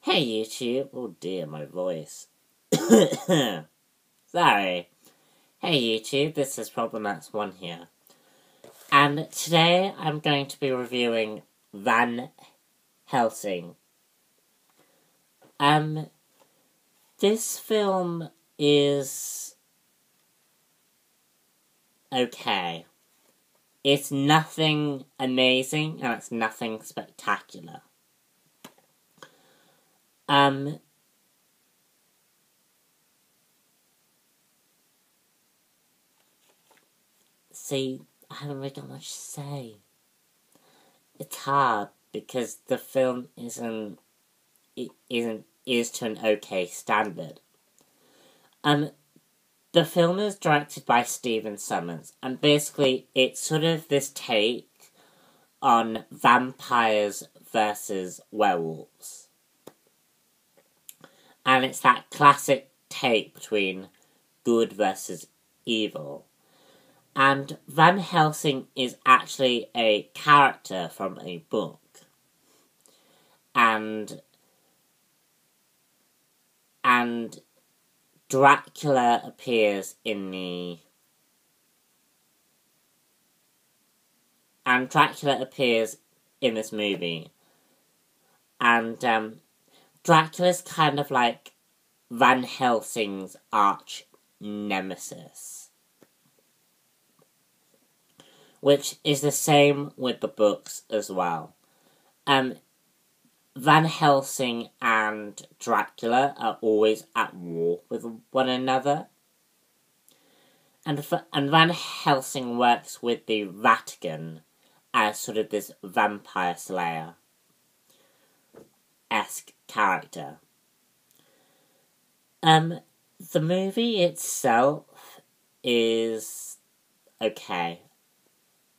Hey YouTube, oh dear, my voice. Sorry. Hey YouTube, this is Problemax1 here. And today I'm going to be reviewing Van Helsing. This film is okay. It's nothing amazing and it's nothing spectacular. See, I haven't really got much to say. It's hard because the film is to an okay standard. The film is directed by Stephen Sommers, and basically it's sort of this take on vampires versus werewolves. And it's that classic take between good versus evil. And Van Helsing is actually a character from a book. And Dracula appears in this movie. And Dracula's kind of like Van Helsing's arch nemesis. Which is the same with the books as well. Van Helsing and Dracula are always at war with one another. And Van Helsing works with the Vatican as sort of this vampire slayer-esque character. The movie itself is okay.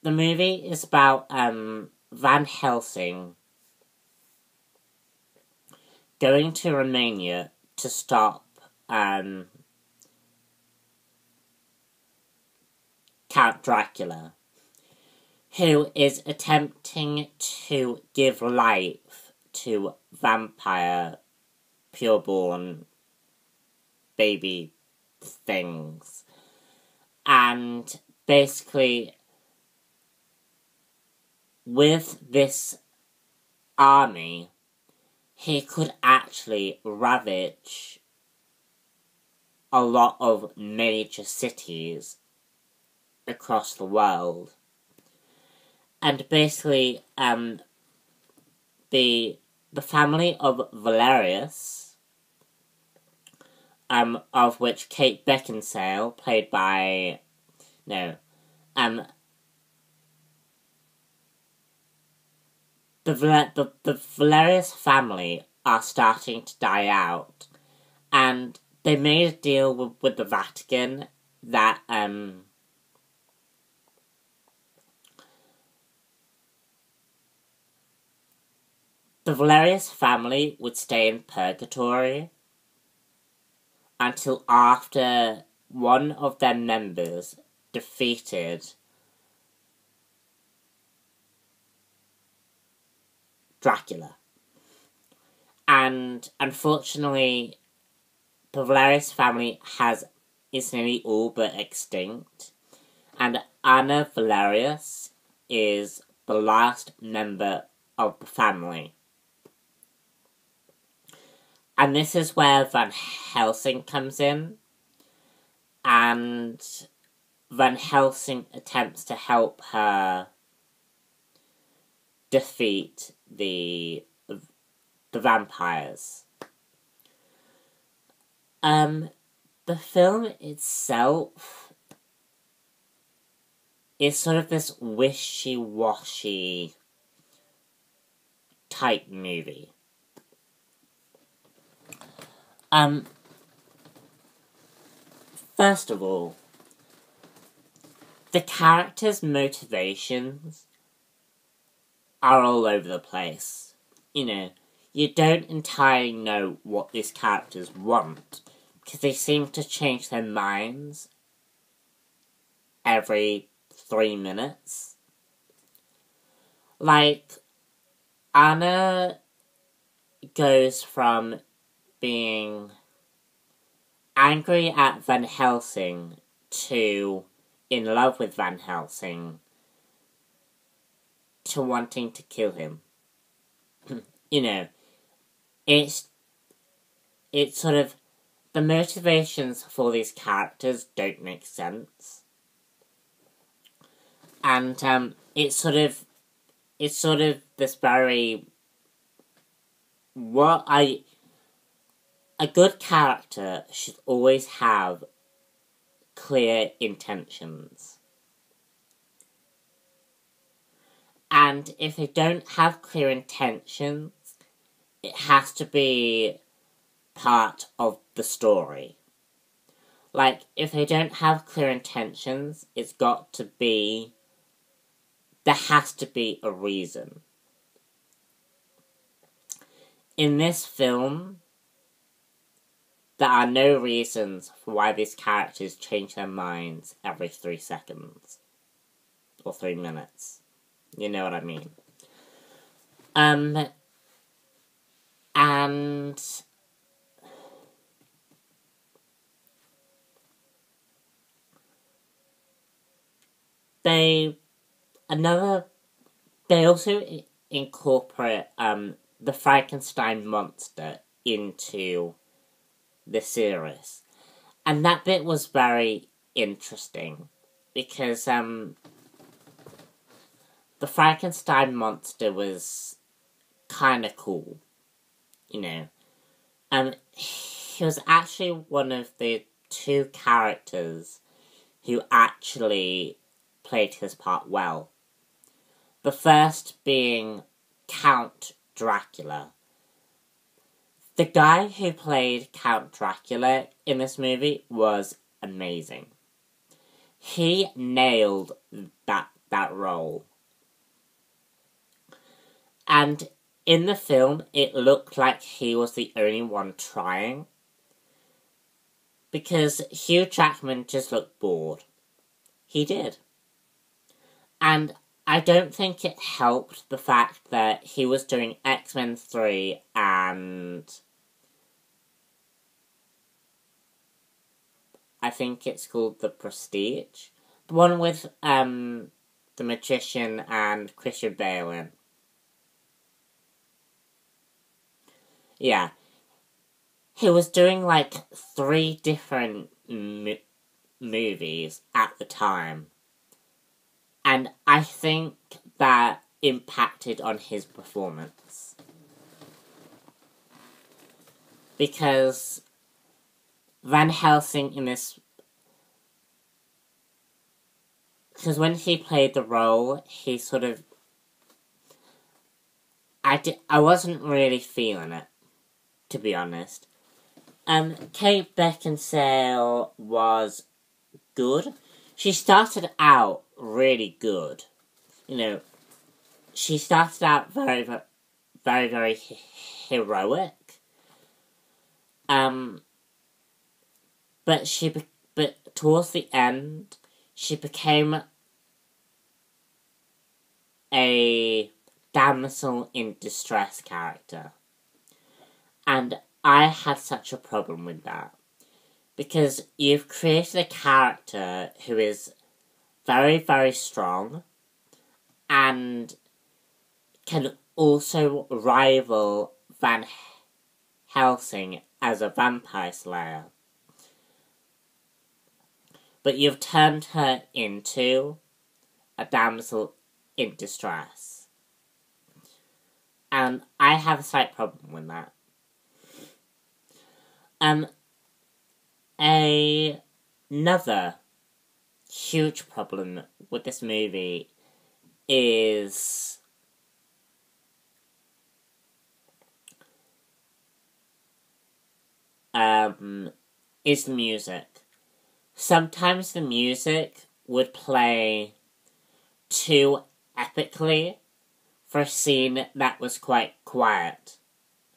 The movie is about Van Helsing going to Romania to stop Count Dracula, who is attempting to give life to vampire pureborn baby things. And basically, with this army, he could actually ravage a lot of major cities across the world. And basically, the family of Valerius, of which Kate Beckinsale, played by, the Valerius family are starting to die out, and they made a deal with the Vatican that the Valerius family would stay in purgatory until after one of their members defeated Dracula. And unfortunately, the Valerius family is nearly all but extinct, and Anna Valerius is the last member of the family. And this is where Van Helsing comes in, and Van Helsing attempts to help her defeat the vampires. The film itself is sort of this wishy-washy type movie. First of all, the characters' motivations are all over the place. You don't entirely know what these characters want, because they seem to change their minds every 3 minutes. Like, Anna goes from being angry at Van Helsing to in love with Van Helsing to wanting to kill him. You know, it's sort of, the motivations for these characters don't make sense. And it's sort of this very, a good character should always have clear intentions. And if they don't have clear intentions, it has to be part of the story. Like, if they don't have clear intentions, it's got to be, there has to be a reason. In this film, there are no reasons for why these characters change their minds every 3 seconds. Or 3 minutes. You know what I mean. And they also incorporate the Frankenstein monster into the series. And that bit was very interesting because the Frankenstein monster was kind of cool, you know. He was actually one of the 2 characters who actually played his part well. The first being Count Dracula. The guy who played Count Dracula in this movie was amazing. He nailed that role. And in the film, it looked like he was the only one trying. Because Hugh Jackman just looked bored. He did. And I don't think it helped the fact that he was doing X-Men 3 and I think it's called The Prestige. The one with the Magician and Christian Bale in. Yeah. He was doing like 3 different movies at the time. And I think that impacted on his performance. Because Van Helsing in this... Because when he played the role, he sort of... I wasn't really feeling it, to be honest. Kate Beckinsale was good. She started out really good. You know, she started out very, very, very heroic. But towards the end, she became a damsel in distress character. And I had such a problem with that. Because you've created a character who is very, very strong and can also rival Van Helsing as a vampire slayer. But you've turned her into a damsel in distress. And I have a slight problem with that. Another huge problem with this movie is the music. Sometimes the music would play too epically for a scene that was quite quiet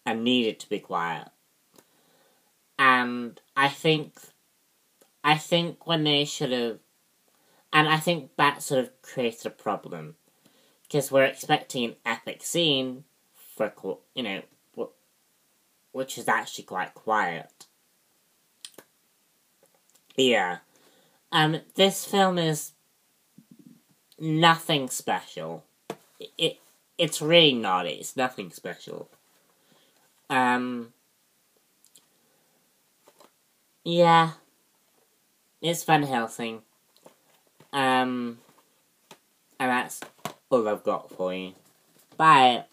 and needed to be quiet. And I think when they should have... And I think that sort of creates a problem. Because we're expecting an epic scene for, you know, which is actually quite quiet. Yeah. This film is nothing special. It's really not. It's nothing special. Yeah. It's Van Helsing. And that's all I've got for you. Bye.